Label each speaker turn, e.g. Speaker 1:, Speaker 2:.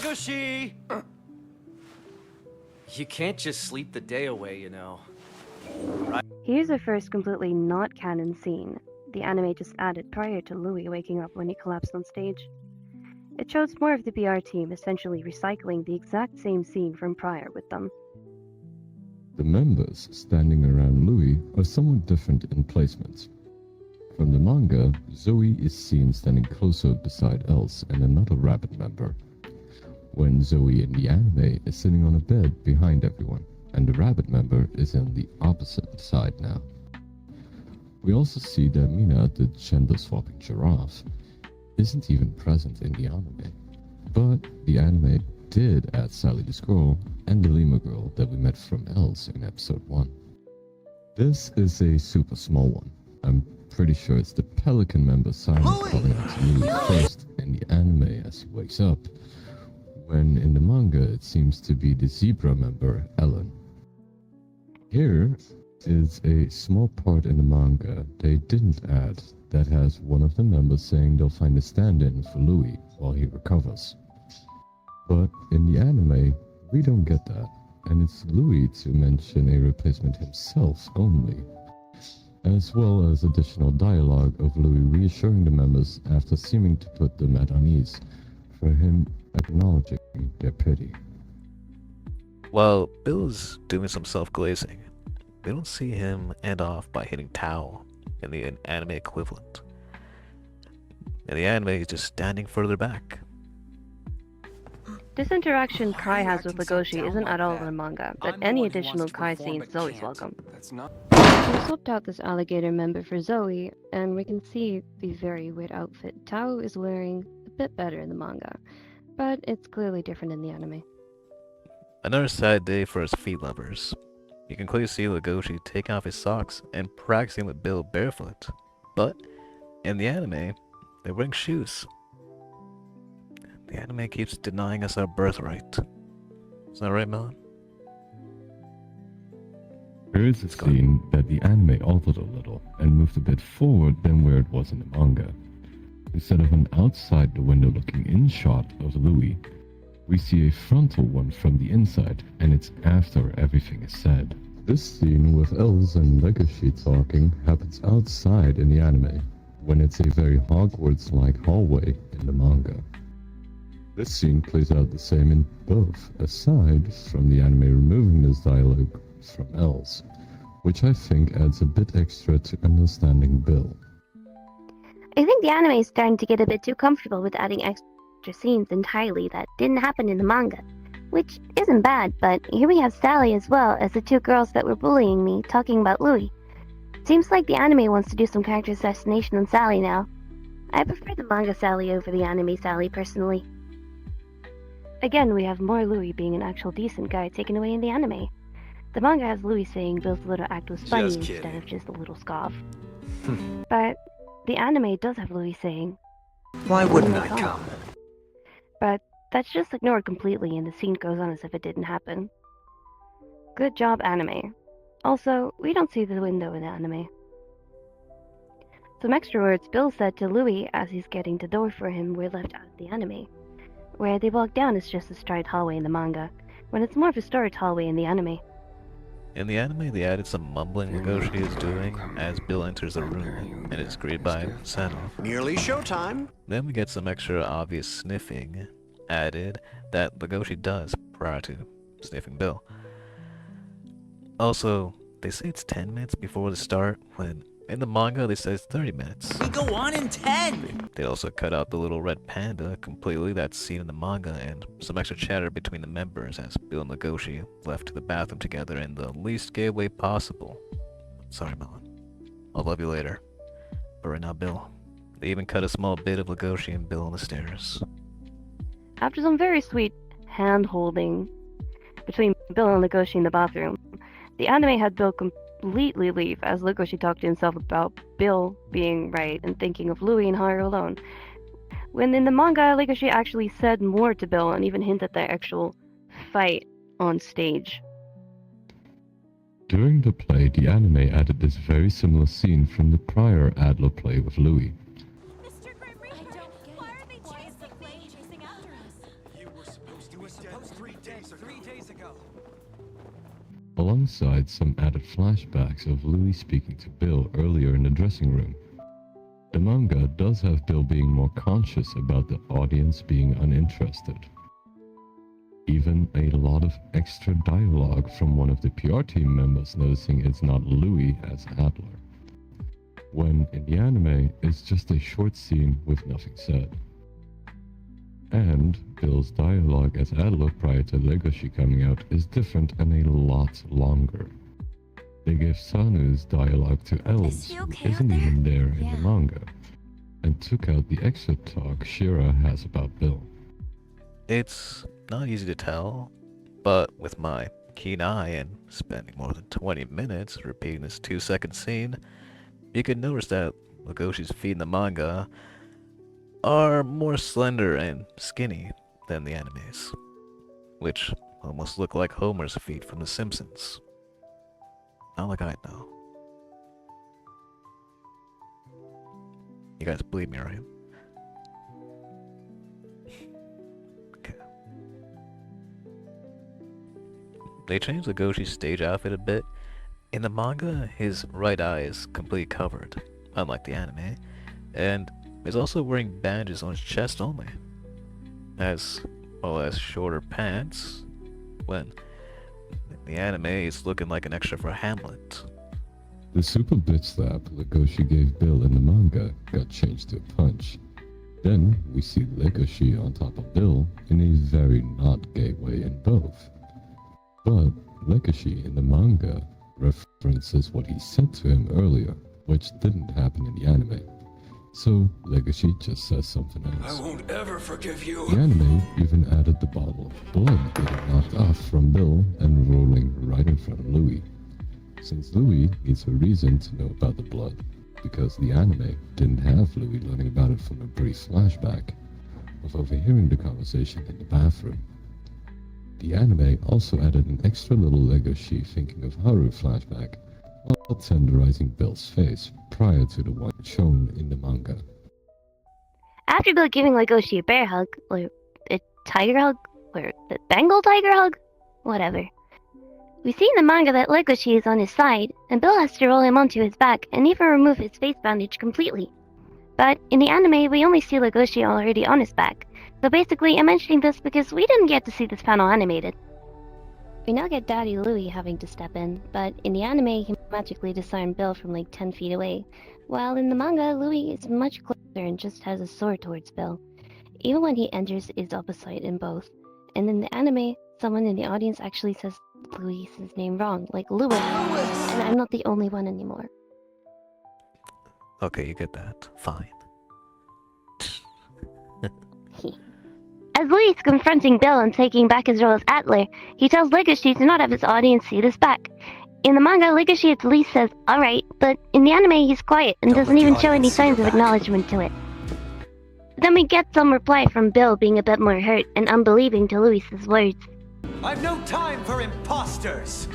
Speaker 1: Legoshi! You can't just sleep the day away, you know.
Speaker 2: Here's the first completely not canon scene. The anime just added prior to Louis waking up when he collapsed on stage. It shows more of the PR team essentially recycling the exact same scene from prior with them.
Speaker 3: The members standing around Louis are somewhat different in placement. From the manga, Zoe is seen standing closer beside Else and another rabbit member, when Zoe in the anime is sitting on a bed behind everyone, and the rabbit member is on the opposite side now. We also see that Mina, the gender-swapping giraffe, isn't even present in the anime, but the anime did add Sally the squirrel and the lemur girl that we met from Else in episode 1. This is a super small one. I'm pretty sure it's the pelican member Simon calling out to Louis first in the anime as he wakes up, when in the manga it seems to be the zebra member Ellen. Here is a small part in the manga they didn't add that has one of the members saying they'll find a stand-in for Louis while he recovers. But in the anime, we don't get that, and it's Louis to mention a replacement himself only, as well as additional dialogue of Louis reassuring the members after seeming to put them at unease, for him acknowledging their pity.
Speaker 4: While Bill's doing some self-glazing, we don't see him end off by hitting Tao in the anime equivalent. In the anime, he's just standing further back.
Speaker 2: This interaction Kai has with Legoshi isn't at all in the manga, but any additional Kai scenes is always welcome. We swapped out this alligator member for Zoe, and we can see the very weird outfit Tao is wearing a bit better in the manga, but it's clearly different in the anime.
Speaker 4: Another sad day for us feet lovers. You can clearly see Legoshi take off his socks and practicing with Bill barefoot, but in the anime, they're wearing shoes. The anime keeps denying us our birthright. Is that right, Melon?
Speaker 3: There is a scene that the anime altered a little and moved a bit forward than where it was in the manga. Instead of an outside the window looking in shot of Louis, we see a frontal one from the inside, and it's after everything is said. This scene with Els and Legoshi talking happens outside in the anime, when it's a very Hogwarts-like hallway in the manga. This scene plays out the same in both, aside from the anime removing this dialogue from Els, which I think adds a bit extra to understanding Bill.
Speaker 2: I think the anime is starting to get a bit too comfortable with adding extra scenes entirely that didn't happen in the manga, which isn't bad, but here we have Sally as well as the two girls that were bullying me talking about Louis. Seems like the anime wants to do some character assassination on Sally now. I prefer the manga Sally over the anime Sally personally. Again, we have more Louis being an actual decent guy taken away in the anime. The manga has Louis saying Bill's little act was funny instead of just a little scoff. But the anime does have Louis saying,
Speaker 1: Why wouldn't I come?
Speaker 2: But that's just ignored completely and the scene goes on as if it didn't happen. Good job, anime. Also, we don't see the window in the anime. Some extra words Bill said to Louis as he's getting the door for him were left out of the anime. Where they walk down is just a straight hallway in the manga, when it's more of a storage hallway in the anime.
Speaker 4: In the anime, they added some mumbling Legoshi is doing as Bill enters the room, and is greeted by Sano.
Speaker 1: Nearly showtime.
Speaker 4: Then we get some extra obvious sniffing added that Legoshi does prior to sniffing Bill. Also, they say it's 10 minutes before the start, when in the manga they say it's 30 minutes.
Speaker 1: We go on in 10!
Speaker 4: They also cut out the little red panda completely that's seen in the manga, and some extra chatter between the members as Bill and Legoshi left to the bathroom together in the least gay way possible. Sorry, Melon. I'll love you later. But right now, Bill. They even cut a small bit of Legoshi and Bill on the stairs.
Speaker 2: After some very sweet hand-holding between Bill and Legoshi in the bathroom, the anime had Bill completely leave as Legoshi talked to himself about Bill being right and thinking of Louis and Haru alone. When in the manga, Legoshi actually said more to Bill and even hinted at their actual fight on stage.
Speaker 3: During the play, the anime added this very similar scene from the prior Adler play with Louis.
Speaker 5: Mr. Grim Reaper, why are they chasing after us? You were supposed
Speaker 1: 3 days ago.
Speaker 3: alongside some added flashbacks of Louis speaking to Bill earlier in the dressing room. The manga does have Bill being more conscious about the audience being uninterested. Even a lot of extra dialogue from one of the PR team members noticing it's not Louis as Adler, when in the anime it's just a short scene with nothing said. And Bill's dialogue as Adler prior to Legoshi coming out is different and a lot longer. They gave Sanu's dialogue to Elves,
Speaker 5: he
Speaker 3: who
Speaker 5: okay
Speaker 3: isn't
Speaker 5: out there?
Speaker 3: even there in the
Speaker 5: Yeah.
Speaker 3: manga, and took out the extra talk Shira has about Bill.
Speaker 4: It's not easy to tell, but with my keen eye and spending more than 20 minutes repeating this 2-second scene, you can notice that Legoshi's feet in the manga are more slender and skinny than the animes, which almost look like Homer's feet from The Simpsons. Not like I know. You guys believe me, right? Okay. They changed Legoshi's stage outfit a bit. In the manga, his right eye is completely covered, unlike the anime, and he's also wearing bandages on his chest only, as well as shorter pants, when in the anime he's looking like an extra for Hamlet.
Speaker 3: The super bitch slap Legoshi gave Bill in the manga got changed to a punch. Then we see Legoshi on top of Bill in a very not gay way in both. But Legoshi in the manga references what he said to him earlier, which didn't happen in the anime. So Legoshi just says something else.
Speaker 6: I won't ever forgive you.
Speaker 3: The anime even added the bottle of blood getting knocked off from Bill and rolling right in front of Louis. Since Louis needs a reason to know about the blood, because the anime didn't have Louis learning about it from a brief flashback of overhearing the conversation in the bathroom. The anime also added an extra little Legoshi thinking of Haru flashback while tenderizing Bill's face prior to the one shown in the manga.
Speaker 2: After Bill giving Legoshi a bear hug, or a tiger hug, or the Bengal tiger hug, whatever, we see in the manga that Legoshi is on his side, and Bill has to roll him onto his back and even remove his face bandage completely. But in the anime, we only see Legoshi already on his back, so basically I'm mentioning this because we didn't get to see this panel animated. We now get Daddy Louis having to step in, but in the anime he magically disarmed Bill from like 10 feet away, while in the manga Louis is much closer and just has a sword towards Bill. Even when he enters is opposite in both, and in the anime, someone in the audience actually says Louis's name wrong, like Louis, and I'm not the only one anymore.
Speaker 4: Okay, you get that. Fine.
Speaker 2: As Louis is confronting Bill and taking back his role as Adler, he tells Legoshi to not have his audience see this back. In the manga, Legoshi at least says, alright, but in the anime he's quiet and
Speaker 1: Don't
Speaker 2: doesn't
Speaker 1: let the
Speaker 2: even show any
Speaker 1: audience see
Speaker 2: signs
Speaker 1: your
Speaker 2: of
Speaker 1: back.
Speaker 2: acknowledgement to it. Then we get some reply from Bill being a bit more hurt and unbelieving to Louis's words.
Speaker 1: I've no time for imposters.